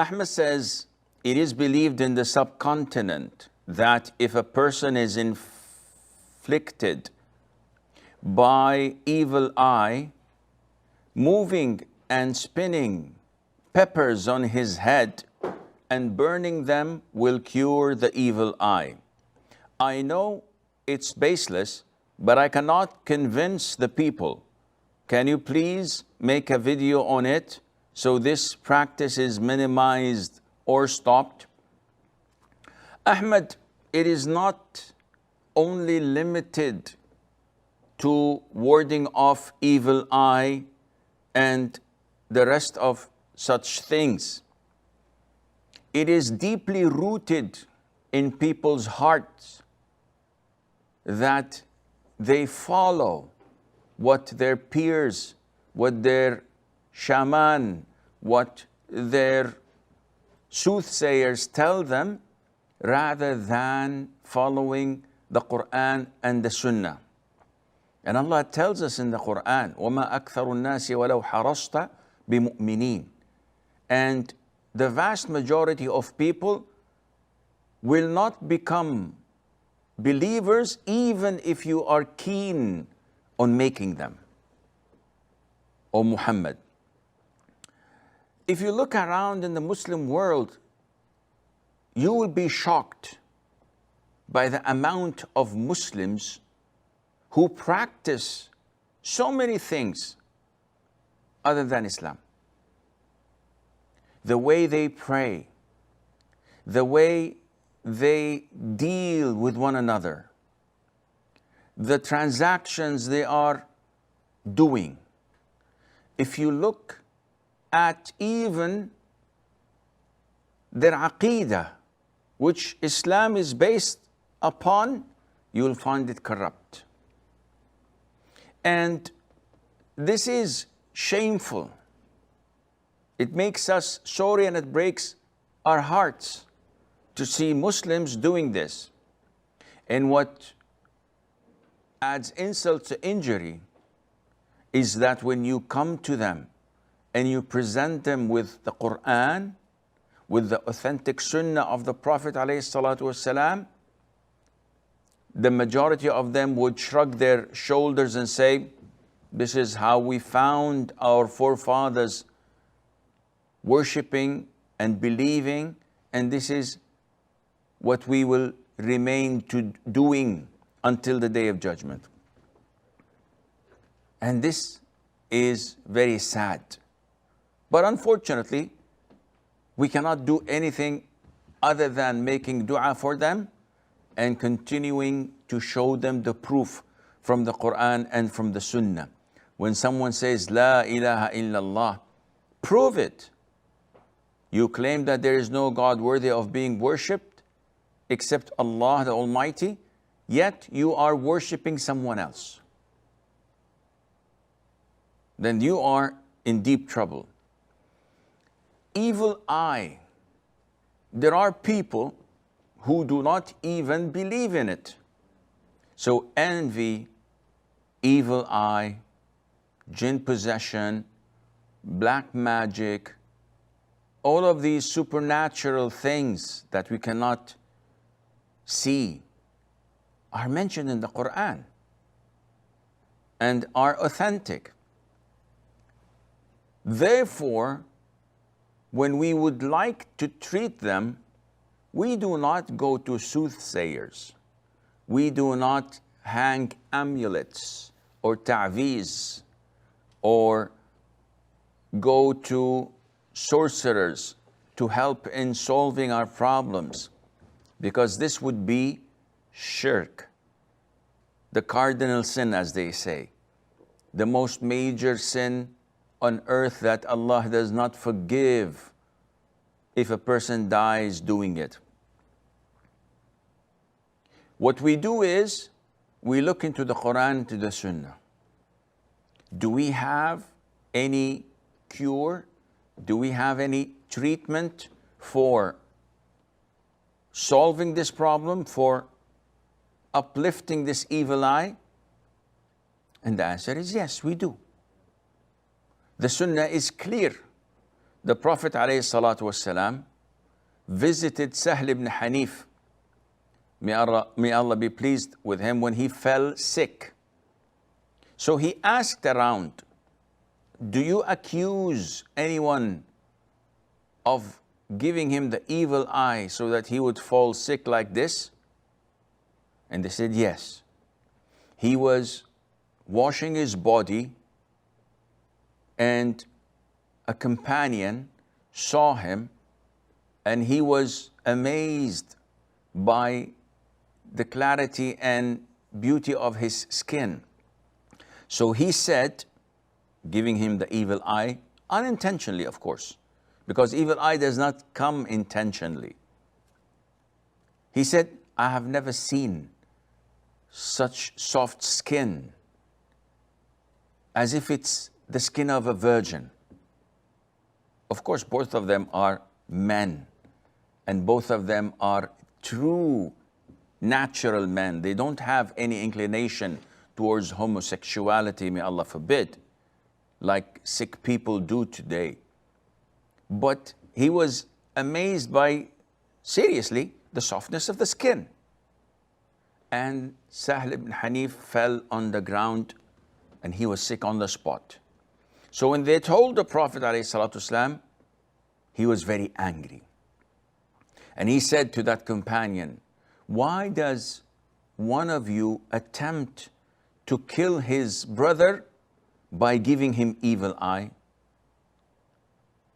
Ahmed says, it is believed in the subcontinent that if a person is inflicted by evil eye, moving and spinning peppers on his head and burning them will cure the evil eye. I know it's baseless, but I cannot convince the people. Can you please make a video on it so this practice is minimized or stopped? Ahmed, it is not only limited to warding off evil eye and the rest of such things. It is deeply rooted in people's hearts that they follow what their peers, what their shaman, what their soothsayers tell them, rather than following the Quran and the Sunnah. And Allah tells us in the Quran, وَمَا أَكْثَرُ النَّاسِ وَلَوْ حَرَصْتَ بِمُؤْمِنِينَ. And the vast majority of people will not become believers even if you are keen on making them. O Muhammad, if you look around in the Muslim world, you will be shocked by the amount of Muslims who practice so many things other than Islam. The way they pray, the way they deal with one another, the transactions they are doing. If you look at even their aqeedah, which Islam is based upon, you will find it corrupt. And this is shameful. It makes us sorry and it breaks our hearts to see Muslims doing this. And what adds insult to injury is that when you come to them and you present them with the Quran, with the authentic Sunnah of the Prophet ﷺ, the majority of them would shrug their shoulders and say, this is how we found our forefathers worshipping and believing, and this is what we will remain to doing until the Day of Judgment. And this is very sad. But unfortunately, we cannot do anything other than making dua for them and continuing to show them the proof from the Quran and from the Sunnah. When someone says, La ilaha illallah, prove it. You claim that there is no God worthy of being worshipped except Allah the Almighty, yet you are worshipping someone else. Then you are in deep trouble. Evil eye. There are people who do not even believe in it. So envy, evil eye, jinn possession, black magic, all of these supernatural things that we cannot see are mentioned in the Quran and are authentic. Therefore, when we would like to treat them, we do not go to soothsayers. We do not hang amulets or ta'viz or go to sorcerers to help in solving our problems, because this would be shirk, the cardinal sin, as they say, the most major sin on earth that Allah does not forgive if a person dies doing it. What we do is we look into the Quran, to the Sunnah. Do we have any cure? Do we have any treatment for solving this problem, for uplifting this evil eye? And the answer is yes, we do. The Sunnah is clear the Prophet ﷺ visited Sahl ibn Hanif, may Allah be pleased with him, when he fell sick. So he asked around, do you accuse anyone of giving him the evil eye so that he would fall sick like this? And they said yes. He was washing his body and a companion saw him and he was amazed by the clarity and beauty of his skin. So he said, giving him the evil eye, unintentionally of course, because evil eye does not come intentionally. He said, I have never seen such soft skin, as if it's the skin of a virgin. Of course, both of them are men, and both of them are true natural men. They don't have any inclination towards homosexuality, may Allah forbid, like sick people do today. But he was amazed by, seriously, the softness of the skin. And Sahl ibn Hanif fell on the ground and he was sick on the spot. So when they told the Prophet ﷺ, he was very angry. And he said to that companion, why does one of you attempt to kill his brother by giving him evil eye?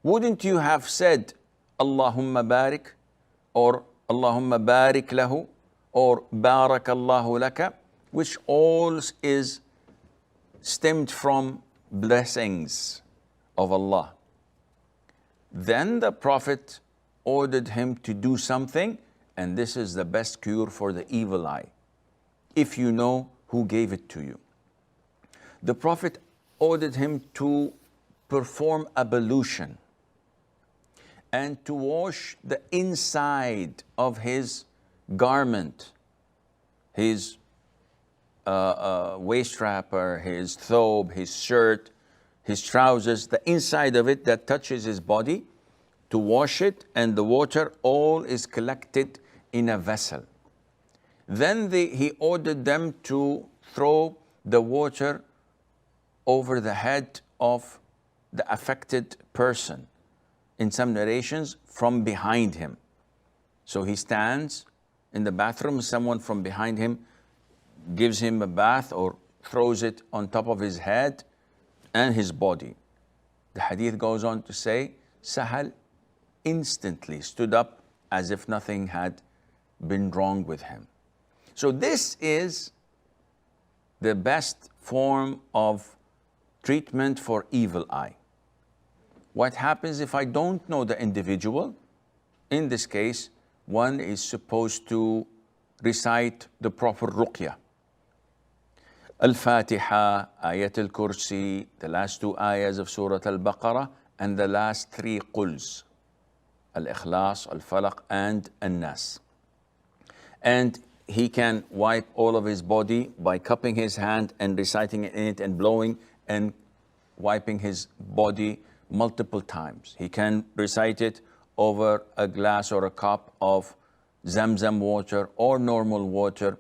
Wouldn't you have said, Allahumma barik, or Allahumma barik lahu, or barakallahu laka, which all is stemmed from blessings of Allah. Then the Prophet ordered him to do something, and this is the best cure for the evil eye, if you know who gave it to you. The Prophet ordered him to perform ablution and to wash the inside of his garment, his waist wrapper, his thobe, his shirt, his trousers, the inside of it that touches his body, to wash it, and the water all is collected in a vessel. Then he ordered them to throw the water over the head of the affected person. In some narrations, from behind him. So he stands in the bathroom, someone from behind him gives him a bath or throws it on top of his head and his body. The hadith goes on to say, Sahal instantly stood up as if nothing had been wrong with him. So this is the best form of treatment for evil eye. What happens if I don't know the individual? In this case, one is supposed to recite the proper ruqya. Al-Fatiha, Ayat al-Kursi, the last two ayahs of Surah Al-Baqarah, and the last three quls, Al-Ikhlas, Al-Falaq, and An-Nas. And he can wipe all of his body by cupping his hand and reciting in it and blowing and wiping his body multiple times. He can recite it over a glass or a cup of Zamzam water or normal water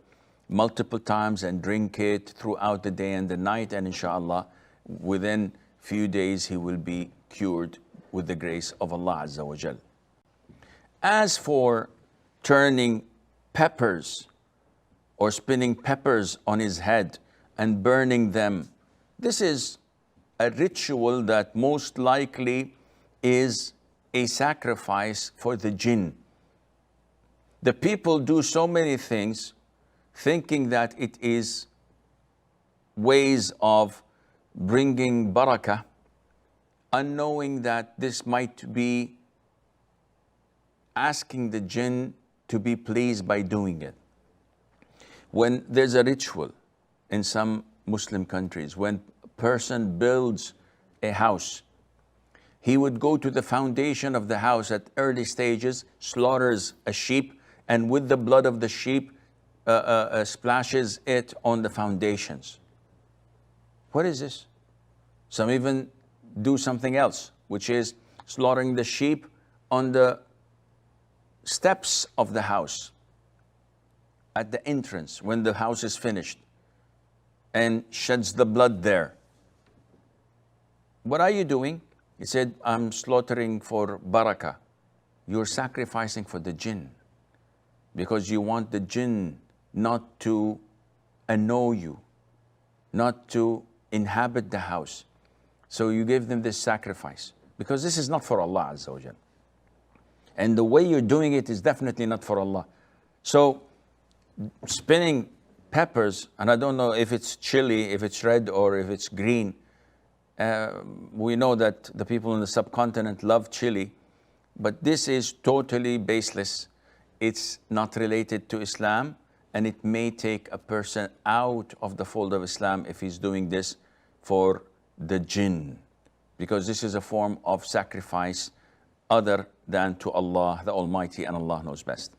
multiple times and drink it throughout the day and the night, and inshallah within few days he will be cured with the grace of Allah Azza wa Jal. As for turning peppers or spinning peppers on his head and burning them, this is a ritual that most likely is a sacrifice for the jinn. The people do so many things thinking that it is ways of bringing barakah, unknowing that this might be asking the jinn to be pleased by doing it. When there's a ritual in some Muslim countries, when person builds a house, he would go to the foundation of the house at early stages, slaughters a sheep, and with the blood of the sheep splashes it on the foundations. What is this? Some even do something else, which is slaughtering the sheep on the steps of the house, at the entrance, when the house is finished, and sheds the blood there. What are you doing? He said, I'm slaughtering for barakah. You're sacrificing for the jinn, because you want the jinn not to annoy you, not to inhabit the house. So you give them this sacrifice, because this is not for Allah Azza wa Jal. And the way you're doing it is definitely not for Allah. So spinning peppers, and I don't know if it's chili, if it's red or if it's green. We know that the people in the subcontinent love chili, but this is totally baseless. It's not related to Islam, and it may take a person out of the fold of Islam if he's doing this for the jinn, because this is a form of sacrifice other than to Allah the Almighty, and Allah knows best.